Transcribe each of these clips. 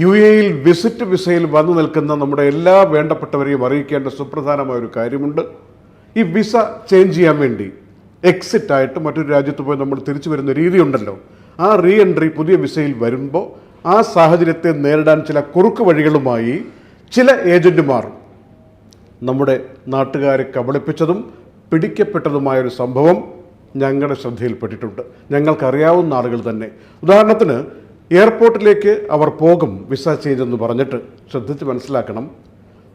UAE visit വിസയിൽ വന്നു നിൽക്കുന്ന നമ്മുടെ എല്ലാ വേണ്ടപ്പെട്ടവരെയും അറിയിക്കേണ്ട സുപ്രധാനമായ ഒരു കാര്യമുണ്ട്. ഈ വിസ ചേഞ്ച് ചെയ്യാൻ വേണ്ടി എക്സിറ്റ് ആയിട്ട് മറ്റൊരു രാജ്യത്ത് പോയി നമ്മൾ തിരിച്ചു വരുന്ന രീതിയുണ്ടല്ലോ, ആ റീ എൻട്രി പുതിയ വിസയിൽ വരുമ്പോൾ ആ സാഹചര്യത്തെ നേരിടാൻ ചില കുറുക്ക് വഴികളുമായി ചില ഏജന്റുമാർ നമ്മുടെ നാട്ടുകാരെ കബളിപ്പിച്ചതും പിടിക്കപ്പെട്ടതുമായൊരു സംഭവം ഞങ്ങളുടെ ശ്രദ്ധയിൽപ്പെട്ടിട്ടുണ്ട്. ഞങ്ങൾക്കറിയാവുന്ന ആളുകൾ തന്നെ. ഉദാഹരണത്തിന്, എയർപോർട്ടിലേക്ക് അവർ പോകും വിസ ചേഞ്ച് എന്ന് പറഞ്ഞിട്ട്. ശ്രദ്ധിച്ച് മനസ്സിലാക്കണം,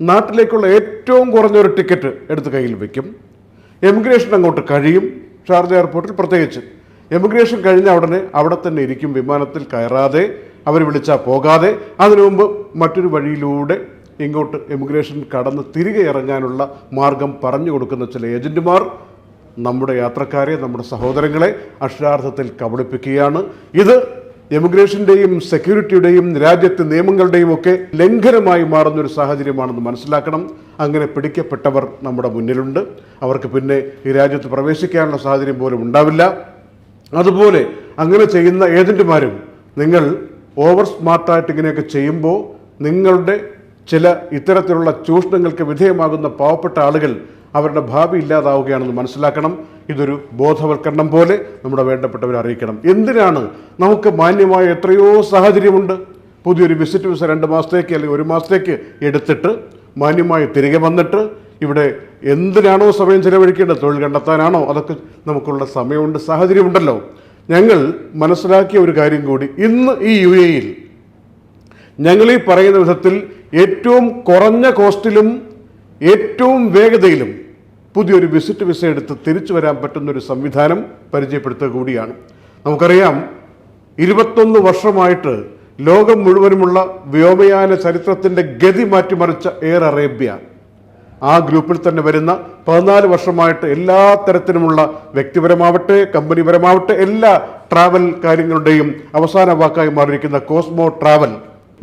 നാട്ടിലേക്കുള്ള ഏറ്റവും കുറഞ്ഞൊരു ടിക്കറ്റ് എടുത്ത് കയ്യിൽ വയ്ക്കും. എമിഗ്രേഷൻ അങ്ങോട്ട് കഴിയും, ഷാർജ എയർപോർട്ടിൽ പ്രത്യേകിച്ച്. എമിഗ്രേഷൻ കഴിഞ്ഞ ഉടനെ അവിടെ തന്നെ ഇരിക്കും, വിമാനത്തിൽ കയറാതെ, അവർ വിളിച്ചാൽ പോകാതെ. അതിനു മുമ്പ് മറ്റൊരു വഴിയിലൂടെ ഇങ്ങോട്ട് എമിഗ്രേഷൻ കടന്ന് തിരികെ ഇറങ്ങാനുള്ള മാർഗം പറഞ്ഞു കൊടുക്കുന്ന ചില ഏജന്റുമാർ നമ്മുടെ യാത്രക്കാരെ, നമ്മുടെ സഹോദരങ്ങളെ അക്ഷരാർത്ഥത്തിൽ കബളിപ്പിക്കുകയാണ്. ഇത് എമിഗ്രേഷൻ്റെയും സെക്യൂരിറ്റിയുടെയും രാജ്യത്തെ നിയമങ്ങളുടെയും ഒക്കെ ലംഘനമായി മാറുന്നൊരു സാഹചര്യമാണെന്ന് മനസ്സിലാക്കണം. അങ്ങനെ പിടിക്കപ്പെട്ടവർ നമ്മുടെ മുന്നിലുണ്ട്. അവർക്ക് പിന്നെ ഈ രാജ്യത്ത് പ്രവേശിക്കാനുള്ള സാഹചര്യം പോലും ഉണ്ടാവില്ല. അതുപോലെ അങ്ങനെ ചെയ്യുന്ന ഏജന്റുമാരും, നിങ്ങൾ ഓവർ സ്മാർട്ടായിട്ട് ഇങ്ങനെയൊക്കെ ചെയ്യുമ്പോൾ നിങ്ങളുടെ ചില ഇത്തരത്തിലുള്ള ചൂഷണങ്ങൾക്ക് വിധേയമാകുന്ന പാവപ്പെട്ട ആളുകൾ അവരുടെ ഭാവി ഇല്ലാതാവുകയാണെന്ന് മനസ്സിലാക്കണം. ഇതൊരു ബോധവൽക്കരണം പോലെ നമ്മുടെ വേണ്ടപ്പെട്ടവരെ അറിയിക്കണം. എന്തിനാണ്? നമുക്ക് മാന്യമായ എത്രയോ സാഹചര്യമുണ്ട്. പുതിയൊരു വിസിറ്റ് വിസ 2 മാസത്തേക്ക് അല്ലെങ്കിൽ 1 മാസത്തേക്ക് എടുത്തിട്ട് മാന്യമായി തിരികെ വന്നിട്ട് ഇവിടെ എന്തിനാണോ സമയം ചിലവഴിക്കേണ്ടത്, തൊഴിൽ കണ്ടെത്താനാണോ, അതൊക്കെ നമുക്കുള്ള സമയമുണ്ട്, സാഹചര്യമുണ്ടല്ലോ. ഞങ്ങൾ മനസ്സിലാക്കിയ ഒരു കാര്യം കൂടി, ഇന്ന് ഈ UAE-യിൽ ഞങ്ങളീ പറയുന്ന വിധത്തിൽ ഏറ്റവും കുറഞ്ഞ കോസ്റ്റിലും ഏറ്റവും വേഗതയിലും പുതിയൊരു വിസിറ്റ് വിസ എടുത്ത് തിരിച്ചു വരാൻ പറ്റുന്നൊരു സംവിധാനം പരിചയപ്പെടുത്തുക കൂടിയാണ്. നമുക്കറിയാം, 21 വർഷമായിട്ട് ലോകം മുഴുവനുമുള്ള വ്യോമയാന ചരിത്രത്തിൻ്റെ ഗതി മാറ്റിമറിച്ച എയർ അറേബ്യ, ആ ഗ്രൂപ്പിൽ തന്നെ വരുന്ന 14 വർഷമായിട്ട് എല്ലാ തരത്തിലുമുള്ള വ്യക്തിപരമാവട്ടെ കമ്പനിപരമാവട്ടെ എല്ലാ ട്രാവൽ കാര്യങ്ങളുടെയും അവസാന വാക്കായി മാറിയിരിക്കുന്ന കോസ്മോ ട്രാവൽ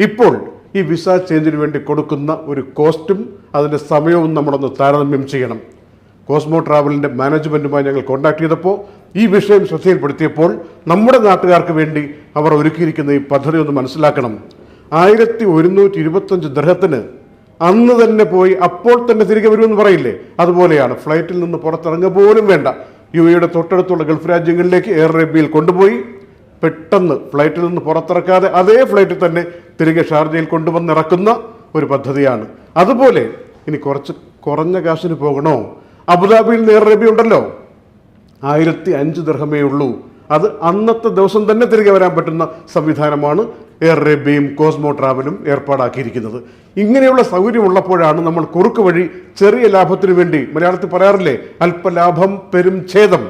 ഇപ്പോൾ ഈ വിസ ചേഞ്ചിന് വേണ്ടി കൊടുക്കുന്ന ഒരു കോസ്റ്റും അതിൻ്റെ സമയവും നമ്മളൊന്ന് താരതമ്യം ചെയ്യണം. കോസ്മോ ട്രാവലിൻ്റെ മാനേജ്മെൻറ്റുമായി ഞങ്ങൾ കോൺടാക്ട് ചെയ്തപ്പോൾ ഈ വിഷയം ശ്രദ്ധയിൽപ്പെടുത്തിയപ്പോൾ നമ്മുടെ നാട്ടുകാർക്ക് വേണ്ടി അവർ ഒരുക്കിയിരിക്കുന്ന ഈ പദ്ധതി ഒന്ന് മനസ്സിലാക്കണം. 1125 ദിർഹത്തിന് അന്ന് തന്നെ പോയി അപ്പോൾ തന്നെ തിരികെ വരുമെന്ന് പറയില്ലേ, അതുപോലെയാണ്. ഫ്ലൈറ്റിൽ നിന്ന് പുറത്തിറങ്ങുക പോലും വേണ്ട. UAE-യുടെ തൊട്ടടുത്തുള്ള ഗൾഫ് രാജ്യങ്ങളിലേക്ക് എയർ അറേബ്യയിൽ കൊണ്ടുപോയി പെട്ടെന്ന് ഫ്ലൈറ്റിൽ നിന്ന് പുറത്തിറക്കാതെ അതേ ഫ്ലൈറ്റിൽ തന്നെ തിരികെ ഷാർജയിൽ കൊണ്ടുവന്നിറക്കുന്ന ഒരു പദ്ധതിയാണ്. അതുപോലെ ഇനി കുറഞ്ഞ കാശിന് പോകണോ, അബുദാബിയിൽ നിന്ന് എയർ അറേബ്യ ഉണ്ടല്ലോ, 1005 ദിർഹമേ ഉള്ളൂ. അത് അന്നത്തെ ദിവസം തന്നെ തിരികെ വരാൻ പറ്റുന്ന സംവിധാനമാണ് എയർ അറേബ്യയും കോസ്മോ ട്രാവലും ഏർപ്പാടാക്കിയിരിക്കുന്നത്. ഇങ്ങനെയുള്ള സൗകര്യമുള്ളപ്പോഴാണ് നമ്മൾ കുറുക്ക് വഴി ചെറിയ ലാഭത്തിന് വേണ്ടി, മലയാളത്തിൽ പറയാറില്ലേ അല്പലാഭം പെരും ഛേദം,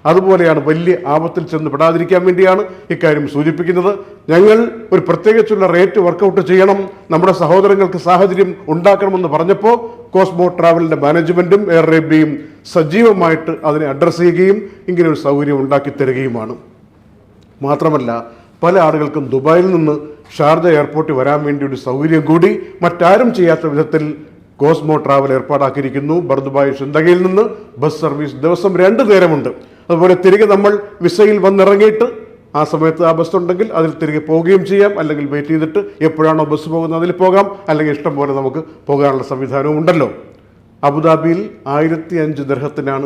അതുപോലെയാണ് വലിയ ആപത്തിൽ ചെന്ന് പെടാതിരിക്കാൻ വേണ്ടിയാണ് ഇക്കാര്യം സൂചിപ്പിക്കുന്നത്. ഞങ്ങൾ ഒരു പ്രത്യേകിച്ചുള്ള റേറ്റ് വർക്കൗട്ട് ചെയ്യണം, നമ്മുടെ സഹോദരങ്ങൾക്ക് സാഹചര്യം ഉണ്ടാക്കണമെന്ന് പറഞ്ഞപ്പോൾ കോസ്മോ ട്രാവലിൻ്റെ മാനേജ്മെൻറ്റും എയർ അറേബ്യയും സജീവമായിട്ട് അതിനെ അഡ്രസ്സ് ചെയ്യുകയും ഇങ്ങനെ ഒരു സൗകര്യം ഉണ്ടാക്കി തരികയുമാണ്. മാത്രമല്ല, പല ആളുകൾക്കും ദുബായിൽ നിന്ന് ഷാർജ എയർപോർട്ടിൽ വരാൻ വേണ്ടി ഒരു സൗകര്യം കൂടി മറ്റാരും ചെയ്യാത്ത വിധത്തിൽ കോസ്മോ ട്രാവൽ ഏർപ്പാടാക്കിയിരിക്കുന്നു. ബർദുബായ് ഷിന്തഗയിൽ നിന്ന് ബസ് സർവീസ് ദിവസം 2 നേരമുണ്ട്. അതുപോലെ തിരികെ നമ്മൾ വിസയിൽ വന്നിറങ്ങിയിട്ട് ആ സമയത്ത് ആ ബസ് ഉണ്ടെങ്കിൽ അതിൽ തിരികെ പോവുകയും ചെയ്യാം, അല്ലെങ്കിൽ വെയിറ്റ് ചെയ്തിട്ട് എപ്പോഴാണോ ബസ് പോകുന്നത് അതിൽ പോകാം, അല്ലെങ്കിൽ ഇഷ്ടം പോലെ നമുക്ക് പോകാനുള്ള സംവിധാനവും ഉണ്ടല്ലോ. അബുദാബിയിൽ 1005 ദിർഹത്തിനാണ്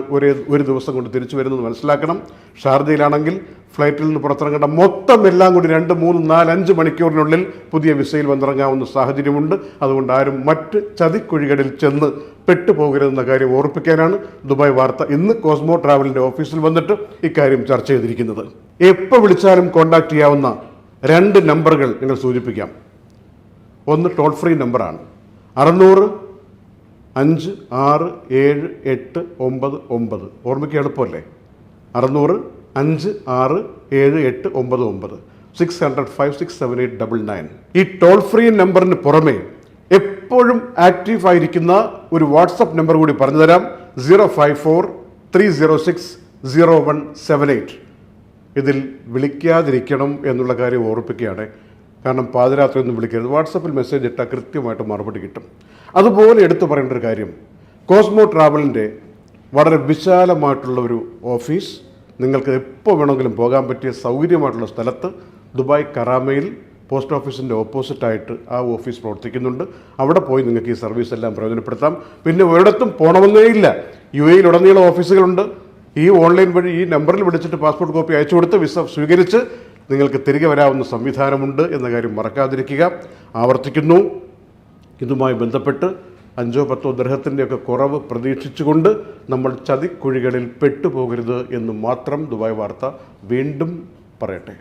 ഒരു ദിവസം കൊണ്ട് തിരിച്ചു വരുന്നത് മനസ്സിലാക്കണം. ഷാർജയിലാണെങ്കിൽ ഫ്ലൈറ്റിൽ നിന്ന് പുറത്തിറങ്ങേണ്ട മൊത്തം എല്ലാം കൂടി 2, 3, 4, 5 മണിക്കൂറിനുള്ളിൽ പുതിയ വിസയിൽ വന്നിറങ്ങാവുന്ന സാഹചര്യമുണ്ട്. അതുകൊണ്ട് ആരും മറ്റ് ചതിക്കുഴികളിൽ ചെന്ന് പെട്ടുപോകരുതെന്ന കാര്യം ഓർപ്പിക്കാനാണ് ദുബായ് വാർത്ത ഇന്ന് കോസ്മോ ട്രാവലിൻ്റെ ഓഫീസിൽ വന്നിട്ട് ഇക്കാര്യം ചർച്ച ചെയ്തിരിക്കുന്നത്. എപ്പോൾ വിളിച്ചാലും കോൺടാക്ട് ചെയ്യാവുന്ന 2 നമ്പറുകൾ നിങ്ങൾ സൂചിപ്പിക്കാം. ഒന്ന് ടോൾ ഫ്രീ നമ്പറാണ് 600-567899. ഓർമ്മയ്ക്ക് എളുപ്പമല്ലേ? 600-567899 600-567-899. ഈ ടോൾ ഫ്രീ നമ്പറിന് പുറമെ എപ്പോഴും ആക്റ്റീവ് ആയിരിക്കുന്ന ഒരു വാട്സപ്പ് നമ്പർ കൂടി പറഞ്ഞു തരാം. 054-306-0178. ഇതിൽ വിളിക്കാതിരിക്കണം എന്നുള്ള കാര്യം ഓർപ്പിക്കുകയാണ്. കാരണം പാതിരാത്രി ഒന്നും വിളിക്കരുത്. വാട്സപ്പിൽ മെസ്സേജ് ഇട്ടാൽ കൃത്യമായിട്ട് മറുപടി കിട്ടും. അതുപോലെ എടുത്തു പറയേണ്ട ഒരു കാര്യം, കോസ്മോ ട്രാവലിൻ്റെ വളരെ വിശാലമായിട്ടുള്ള ഒരു ഓഫീസ്, നിങ്ങൾക്ക് എപ്പോൾ വേണമെങ്കിലും പോകാൻ പറ്റിയ സൗകര്യമായിട്ടുള്ള സ്ഥലത്ത് ദുബായ് കറാമയിൽ പോസ്റ്റ് ഓഫീസിൻ്റെ ഓപ്പോസിറ്റായിട്ട് ആ ഓഫീസ് പ്രവർത്തിക്കുന്നുണ്ട്. അവിടെ പോയി നിങ്ങൾക്ക് ഈ സർവീസ് എല്ലാം പ്രയോജനപ്പെടുത്താം. പിന്നെ ഒരിടത്തും പോകണമെന്നേ ഇല്ല. UAE-യിലുടനീളം ഓഫീസുകളുണ്ട്. ഈ ഓൺലൈൻ വഴി ഈ നമ്പറിൽ വിളിച്ചിട്ട് പാസ്പോർട്ട് കോപ്പി അയച്ചു കൊടുത്ത് വിസ സ്വീകരിച്ച് നിങ്ങൾക്ക് തിരികെ വരാവുന്ന സംവിധാനമുണ്ട് എന്ന കാര്യം മറക്കാതിരിക്കുക. ആവർത്തിക്കുന്നു, ഇതുമായി ബന്ധപ്പെട്ട് 5-10 ദിർഹത്തിൻ്റെയൊക്കെ കുറവ് പ്രതീക്ഷിച്ചുകൊണ്ട് നമ്മൾ ചതിക്കുഴികളിൽ പെട്ടുപോകരുത് എന്ന് മാത്രം ദുബായ് വാർത്ത വീണ്ടും പറയട്ടെ.